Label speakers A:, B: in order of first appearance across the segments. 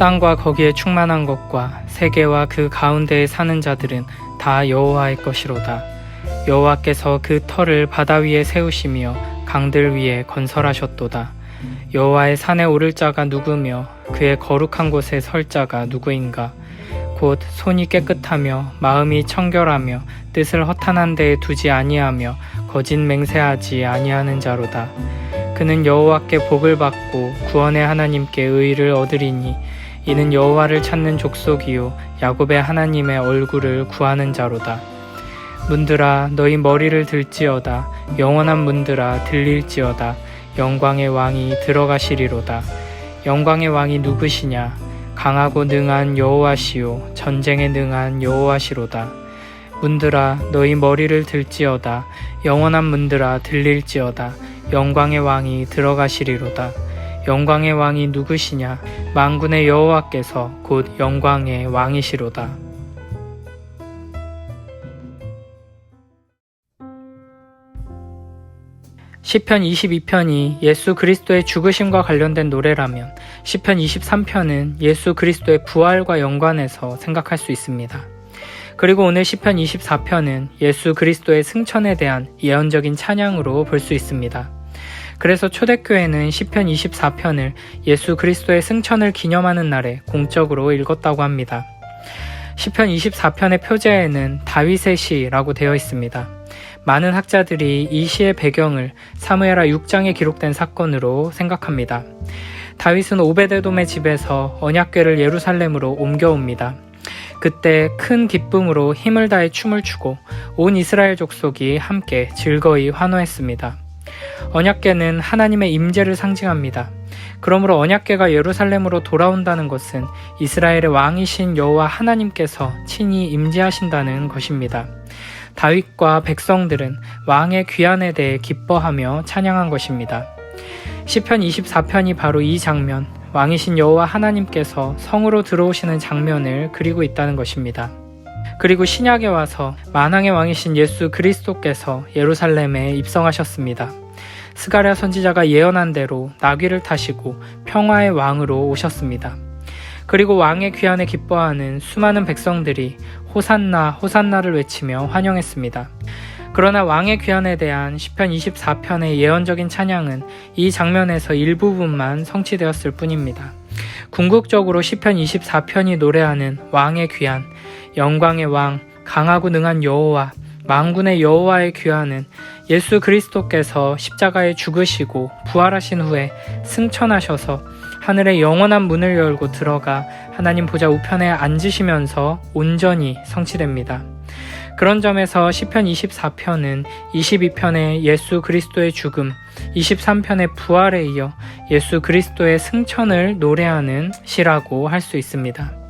A: 땅과 거기에 충만한 것과 세계와 그 가운데에 사는 자들은 다 여호와의 것이로다. 여호와께서 그 터를 바다 위에 세우시며 강들 위에 건설하셨도다. 여호와의 산에 오를 자가 누구며 그의 거룩한 곳에 설 자가 누구인가? 곧 손이 깨끗하며 마음이 청결하며 뜻을 허탄한 데에 두지 아니하며 거짓 맹세하지 아니하는 자로다. 그는 여호와께 복을 받고 구원의 하나님께 의를 얻으리니 이는 여호와를 찾는 족속이요 야곱의 하나님의 얼굴을 구하는 자로다. 문들아 너희 머리를 들지어다. 영원한 문들아 들릴지어다. 영광의 왕이 들어가시리로다. 영광의 왕이 누구시냐? 강하고 능한 여호와시요 전쟁에 능한 여호와시로다. 문들아 너희 머리를 들지어다. 영원한 문들아 들릴지어다. 영광의 왕이 들어가시리로다. 영광의 왕이 누구시냐? 만군의 여호와께서 곧 영광의 왕이시로다. 시편 22편이 예수 그리스도의 죽으심과 관련된 노래라면 시편 23편은 예수 그리스도의 부활과 연관해서 생각할 수 있습니다. 그리고 오늘 시편 24편은 예수 그리스도의 승천에 대한 예언적인 찬양으로 볼 수 있습니다. 그래서 초대교회는 시편 24편을 예수 그리스도의 승천을 기념하는 날에 공적으로 읽었다고 합니다. 시편 24편의 표제에는 다윗의 시라고 되어 있습니다. 많은 학자들이 이 시의 배경을 사무엘하 6장에 기록된 사건으로 생각합니다. 다윗은 오베데돔의 집에서 언약궤를 예루살렘으로 옮겨옵니다. 그때 큰 기쁨으로 힘을 다해 춤을 추고 온 이스라엘 족속이 함께 즐거이 환호했습니다. 언약궤는 하나님의 임재를 상징합니다. 그러므로 언약궤가 예루살렘으로 돌아온다는 것은 이스라엘의 왕이신 여호와 하나님께서 친히 임재하신다는 것입니다. 다윗과 백성들은 왕의 귀환에 대해 기뻐하며 찬양한 것입니다. 시편 24편이 바로 이 장면, 왕이신 여호와 하나님께서 성으로 들어오시는 장면을 그리고 있다는 것입니다. 그리고 신약에 와서 만왕의 왕이신 예수 그리스도께서 예루살렘에 입성하셨습니다. 스가랴 선지자가 예언한 대로 나귀를 타시고 평화의 왕으로 오셨습니다. 그리고 왕의 귀환에 기뻐하는 수많은 백성들이 호산나 호산나를 외치며 환영했습니다. 그러나 왕의 귀환에 대한 시편 24편의 예언적인 찬양은 이 장면에서 일부분만 성취되었을 뿐입니다. 궁극적으로 시편 24편이 노래하는 왕의 귀환, 영광의 왕, 강하고 능한 여호와, 만군의 여호와의 귀환은 예수 그리스도께서 십자가에 죽으시고 부활하신 후에 승천하셔서 하늘의 영원한 문을 열고 들어가 하나님 보좌 우편에 앉으시면서 온전히 성취됩니다. 그런 점에서 시편 24편은 22편의 예수 그리스도의 죽음, 23편의 부활에 이어 예수 그리스도의 승천을 노래하는 시라고 할 수 있습니다.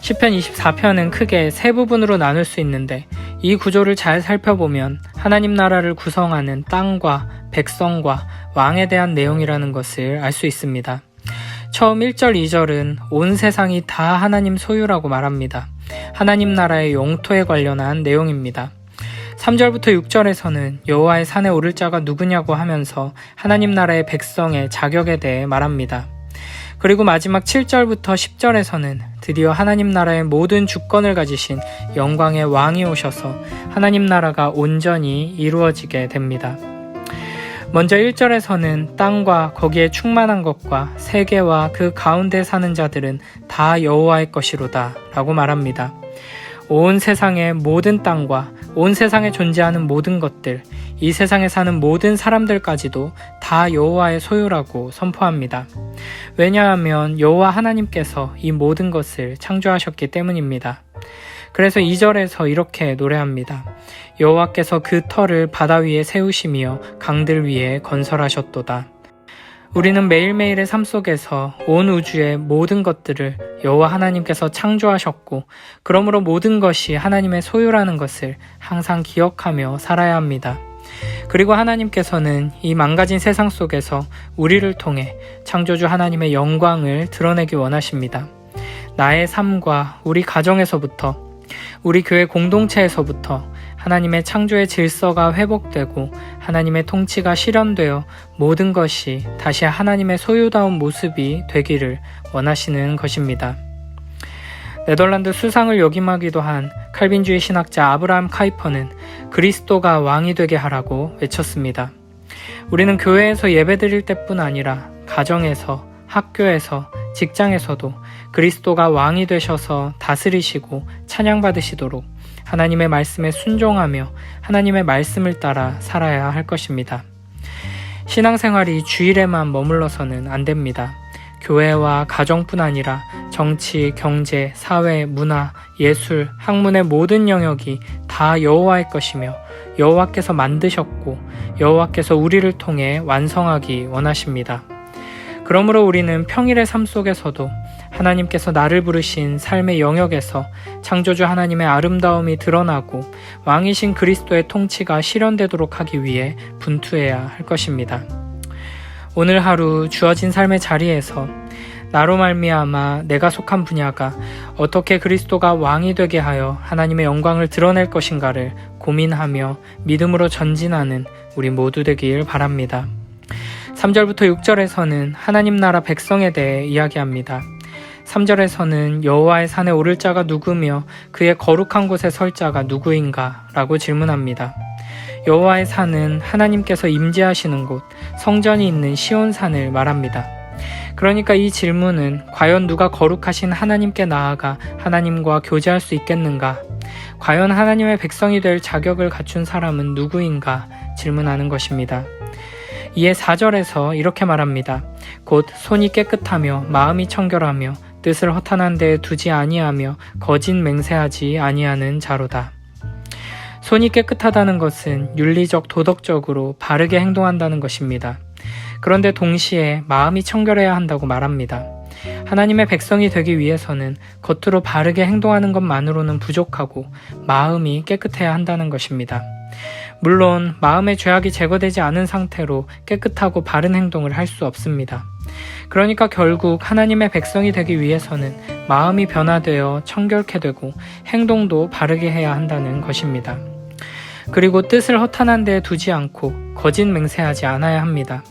A: 시편 24편은 크게 세 부분으로 나눌 수 있는데 이 구조를 잘 살펴보면 하나님 나라를 구성하는 땅과 백성과 왕에 대한 내용이라는 것을 알 수 있습니다. 처음 1절, 2절은 온 세상이 다 하나님 소유라고 말합니다. 하나님 나라의 영토에 관련한 내용입니다. 3절부터 6절에서는 여호와의 산에 오를 자가 누구냐고 하면서 하나님 나라의 백성의 자격에 대해 말합니다. 그리고 마지막 7절부터 10절에서는 드디어 하나님 나라의 모든 주권을 가지신 영광의 왕이 오셔서 하나님 나라가 온전히 이루어지게 됩니다. 먼저 1절에서는 땅과 거기에 충만한 것과 세계와 그 가운데 사는 자들은 다 여호와의 것이로다 라고 말합니다. 온 세상의 모든 땅과 온 세상에 존재하는 모든 것들, 이 세상에 사는 모든 사람들까지도 다 여호와의 소유라고 선포합니다. 왜냐하면 여호와 하나님께서 이 모든 것을 창조하셨기 때문입니다. 그래서 2절에서 이렇게 노래합니다. 여호와께서 그 터를 바다 위에 세우시며 강들 위에 건설하셨도다. 우리는 매일매일의 삶 속에서 온 우주의 모든 것들을 여호와 하나님께서 창조하셨고 그러므로 모든 것이 하나님의 소유라는 것을 항상 기억하며 살아야 합니다. 그리고 하나님께서는 이 망가진 세상 속에서 우리를 통해 창조주 하나님의 영광을 드러내기 원하십니다. 나의 삶과 우리 가정에서부터, 우리 교회 공동체에서부터 하나님의 창조의 질서가 회복되고 하나님의 통치가 실현되어 모든 것이 다시 하나님의 소유다운 모습이 되기를 원하시는 것입니다. 네덜란드 수상을 역임하기도 한 칼빈주의 신학자 아브라함 카이퍼는 그리스도가 왕이 되게 하라고 외쳤습니다. 우리는 교회에서 예배드릴 때뿐 아니라 가정에서, 학교에서, 직장에서도 그리스도가 왕이 되셔서 다스리시고 찬양받으시도록 하나님의 말씀에 순종하며 하나님의 말씀을 따라 살아야 할 것입니다. 신앙생활이 주일에만 머물러서는 안 됩니다. 교회와 가정뿐 아니라 정치, 경제, 사회, 문화, 예술, 학문의 모든 영역이 다 여호와의 것이며 여호와께서 만드셨고 여호와께서 우리를 통해 완성하기 원하십니다. 그러므로 우리는 평일의 삶 속에서도 하나님께서 나를 부르신 삶의 영역에서 창조주 하나님의 아름다움이 드러나고 왕이신 그리스도의 통치가 실현되도록 하기 위해 분투해야 할 것입니다. 오늘 하루 주어진 삶의 자리에서 나로 말미암아 내가 속한 분야가 어떻게 그리스도가 왕이 되게 하여 하나님의 영광을 드러낼 것인가를 고민하며 믿음으로 전진하는 우리 모두 되길 바랍니다. 3절부터 6절에서는 하나님 나라 백성에 대해 이야기합니다. 3절에서는 여호와의 산에 오를 자가 누구며 그의 거룩한 곳에 설 자가 누구인가? 라고 질문합니다. 여호와의 산은 하나님께서 임재하시는 곳, 성전이 있는 시온산을 말합니다. 그러니까 이 질문은 과연 누가 거룩하신 하나님께 나아가 하나님과 교제할 수 있겠는가? 과연 하나님의 백성이 될 자격을 갖춘 사람은 누구인가? 질문하는 것입니다. 이에 4절에서 이렇게 말합니다. 곧 손이 깨끗하며 마음이 청결하며 뜻을 허탄한 데에 두지 아니하며 거짓 맹세하지 아니하는 자로다. 손이 깨끗하다는 것은 윤리적, 도덕적으로 바르게 행동한다는 것입니다. 그런데 동시에 마음이 청결해야 한다고 말합니다. 하나님의 백성이 되기 위해서는 겉으로 바르게 행동하는 것만으로는 부족하고 마음이 깨끗해야 한다는 것입니다. 물론 마음의 죄악이 제거되지 않은 상태로 깨끗하고 바른 행동을 할 수 없습니다. 그러니까 결국 하나님의 백성이 되기 위해서는 마음이 변화되어 청결케 되고 행동도 바르게 해야 한다는 것입니다. 그리고 뜻을 허탄한 데에 두지 않고 거짓 맹세하지 않아야 합니다.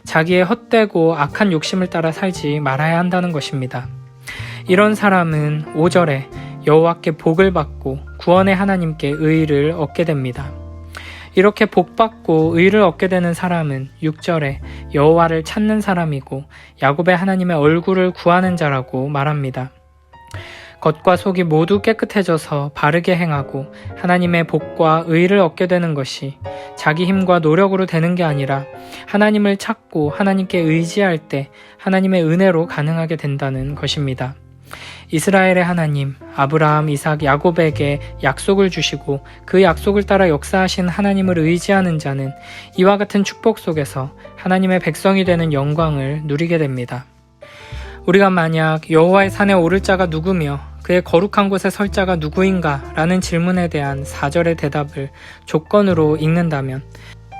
A: 자기의 헛되고 악한 욕심을 따라 살지 말아야 한다는 것입니다. 이런 사람은 5절에 여호와께 복을 받고 구원의 하나님께 의를 얻게 됩니다. 이렇게 복받고 의를 얻게 되는 사람은 6절에 여호와를 찾는 사람이고 야곱의 하나님의 얼굴을 구하는 자라고 말합니다. 겉과 속이 모두 깨끗해져서 바르게 행하고 하나님의 복과 의를 얻게 되는 것이 자기 힘과 노력으로 되는 게 아니라 하나님을 찾고 하나님께 의지할 때 하나님의 은혜로 가능하게 된다는 것입니다. 이스라엘의 하나님, 아브라함, 이삭, 야곱에게 약속을 주시고 그 약속을 따라 역사하신 하나님을 의지하는 자는 이와 같은 축복 속에서 하나님의 백성이 되는 영광을 누리게 됩니다. 우리가 만약 여호와의 산에 오를 자가 누구며 그의 거룩한 곳에 설 자가 누구인가? 라는 질문에 대한 4절의 대답을 조건으로 읽는다면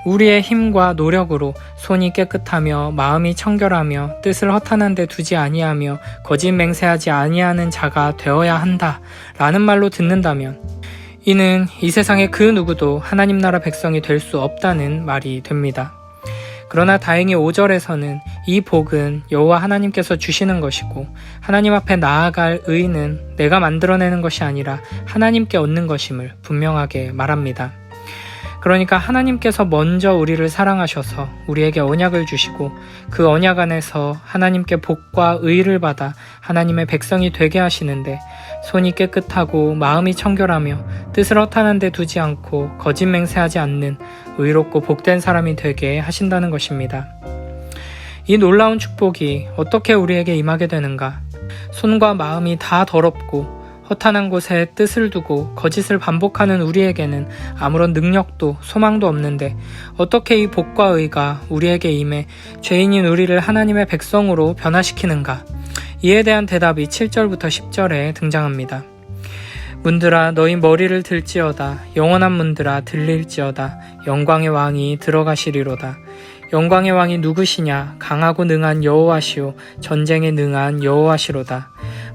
A: 우리의 힘과 노력으로 손이 깨끗하며 마음이 청결하며 뜻을 허탄한 데 두지 아니하며 거짓 맹세하지 아니하는 자가 되어야 한다 라는 말로 듣는다면 이는 이 세상의 그 누구도 하나님 나라 백성이 될 수 없다는 말이 됩니다. 그러나 다행히 5절에서는 이 복은 여호와 하나님께서 주시는 것이고 하나님 앞에 나아갈 의는 내가 만들어내는 것이 아니라 하나님께 얻는 것임을 분명하게 말합니다. 그러니까 하나님께서 먼저 우리를 사랑하셔서 우리에게 언약을 주시고 그 언약 안에서 하나님께 복과 의를 받아 하나님의 백성이 되게 하시는데 손이 깨끗하고 마음이 청결하며 뜻을 허탄한 데 두지 않고 거짓 맹세하지 않는 의롭고 복된 사람이 되게 하신다는 것입니다. 이 놀라운 축복이 어떻게 우리에게 임하게 되는가? 손과 마음이 다 더럽고 허탄한 곳에 뜻을 두고 거짓을 반복하는 우리에게는 아무런 능력도 소망도 없는데 어떻게 이 복과 의가 우리에게 임해 죄인인 우리를 하나님의 백성으로 변화시키는가? 이에 대한 대답이 7절부터 10절에 등장합니다. 문들아 너희 머리를 들지어다. 영원한 문들아 들릴지어다. 영광의 왕이 들어가시리로다. 영광의 왕이 누구시냐? 강하고 능한 여호와시오. 전쟁에 능한 여호와시로다.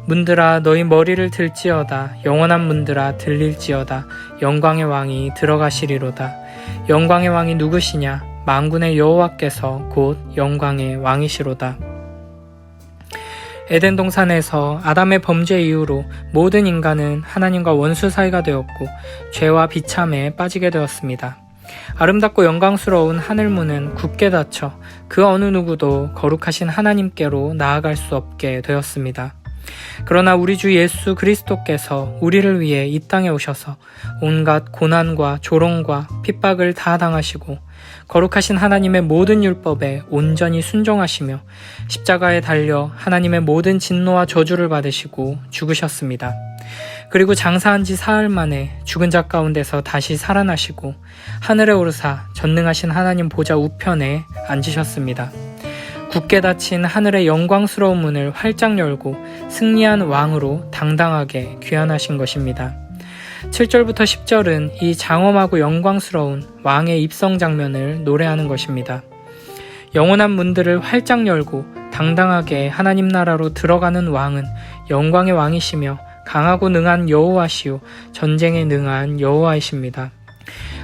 A: 문들아 너희 머리를 들지어다. 영원한 문들아 들릴지어다. 영광의 왕이 들어가시리로다. 영광의 왕이 누구시냐? 만군의 여호와께서 곧 영광의 왕이시로다. 에덴 동산에서 아담의 범죄 이후로 모든 인간은 하나님과 원수 사이가 되었고 죄와 비참에 빠지게 되었습니다. 아름답고 영광스러운 하늘문은 굳게 닫혀 그 어느 누구도 거룩하신 하나님께로 나아갈 수 없게 되었습니다. 그러나 우리 주 예수 그리스도께서 우리를 위해 이 땅에 오셔서 온갖 고난과 조롱과 핍박을 다 당하시고 거룩하신 하나님의 모든 율법에 온전히 순종하시며 십자가에 달려 하나님의 모든 진노와 저주를 받으시고 죽으셨습니다. 그리고 장사한 지 사흘 만에 죽은 자 가운데서 다시 살아나시고 하늘에 오르사 전능하신 하나님 보좌 우편에 앉으셨습니다. 굳게 닫힌 하늘의 영광스러운 문을 활짝 열고 승리한 왕으로 당당하게 귀환하신 것입니다. 7절부터 10절은 이 장엄하고 영광스러운 왕의 입성 장면을 노래하는 것입니다. 영원한 문들을 활짝 열고 당당하게 하나님 나라로 들어가는 왕은 영광의 왕이시며 강하고 능한 여호와시요 전쟁에 능한 여호와이십니다.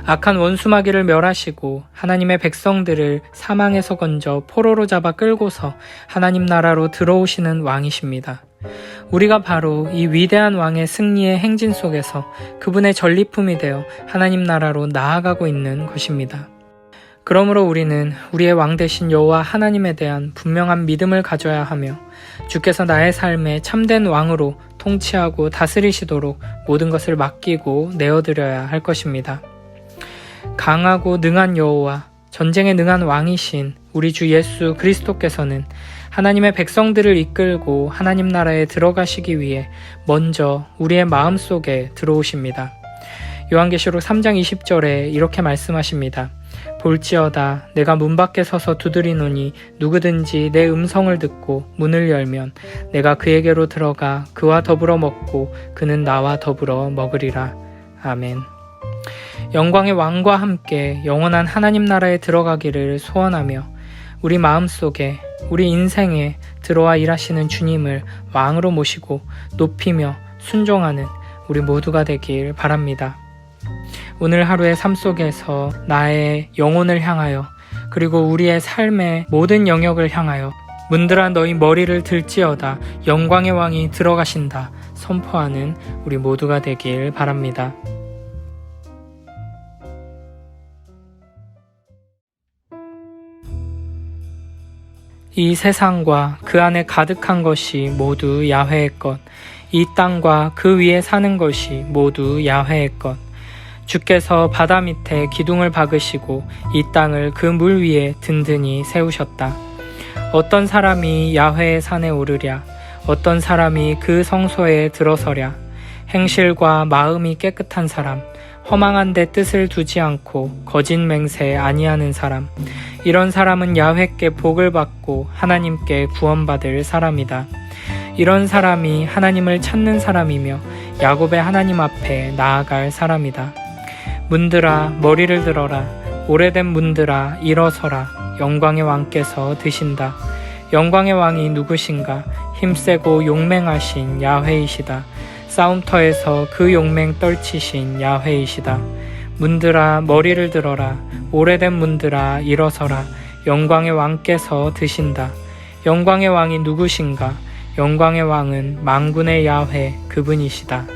A: 악한 원수마귀를 멸하시고 하나님의 백성들을 사망에서 건져 포로로 잡아 끌고서 하나님 나라로 들어오시는 왕이십니다. 우리가 바로 이 위대한 왕의 승리의 행진 속에서 그분의 전리품이 되어 하나님 나라로 나아가고 있는 것입니다. 그러므로 우리는 우리의 왕 되신 여호와 하나님에 대한 분명한 믿음을 가져야 하며 주께서 나의 삶에 참된 왕으로 통치하고 다스리시도록 모든 것을 맡기고 내어드려야 할 것입니다. 강하고 능한 여호와, 전쟁에 능한 왕이신 우리 주 예수 그리스도께서는 하나님의 백성들을 이끌고 하나님 나라에 들어가시기 위해 먼저 우리의 마음속에 들어오십니다. 요한계시록 3장 20절에 이렇게 말씀하십니다. 볼지어다 내가 문 밖에 서서 두드리노니 누구든지 내 음성을 듣고 문을 열면 내가 그에게로 들어가 그와 더불어 먹고 그는 나와 더불어 먹으리라. 아멘. 영광의 왕과 함께 영원한 하나님 나라에 들어가기를 소원하며 우리 마음속에 우리 인생에 들어와 일하시는 주님을 왕으로 모시고 높이며 순종하는 우리 모두가 되길 바랍니다. 오늘 하루의 삶 속에서 나의 영혼을 향하여 그리고 우리의 삶의 모든 영역을 향하여 문들아 너희 머리를 들지어다 영광의 왕이 들어가신다 선포하는 우리 모두가 되길 바랍니다. 이 세상과 그 안에 가득한 것이 모두 야훼의 것, 이 땅과 그 위에 사는 것이 모두 야훼의 것. 주께서 바다 밑에 기둥을 박으시고 이 땅을 그 물 위에 든든히 세우셨다. 어떤 사람이 야훼의 산에 오르랴, 어떤 사람이 그 성소에 들어서랴. 행실과 마음이 깨끗한 사람, 허망한 데 뜻을 두지 않고 거짓 맹세 아니하는 사람, 이런 사람은 야훼께 복을 받고 하나님께 구원받을 사람이다. 이런 사람이 하나님을 찾는 사람이며 야곱의 하나님 앞에 나아갈 사람이다. 문들아 머리를 들어라. 오래된 문들아 일어서라. 영광의 왕께서 드신다. 영광의 왕이 누구신가? 힘세고 용맹하신 야훼이시다. 싸움터에서 그 용맹 떨치신 야훼이시다. 문들아 머리를 들어라. 오래된 문들아 일어서라. 영광의 왕께서 드신다. 영광의 왕이 누구신가? 영광의 왕은 만군의 야훼 그분이시다.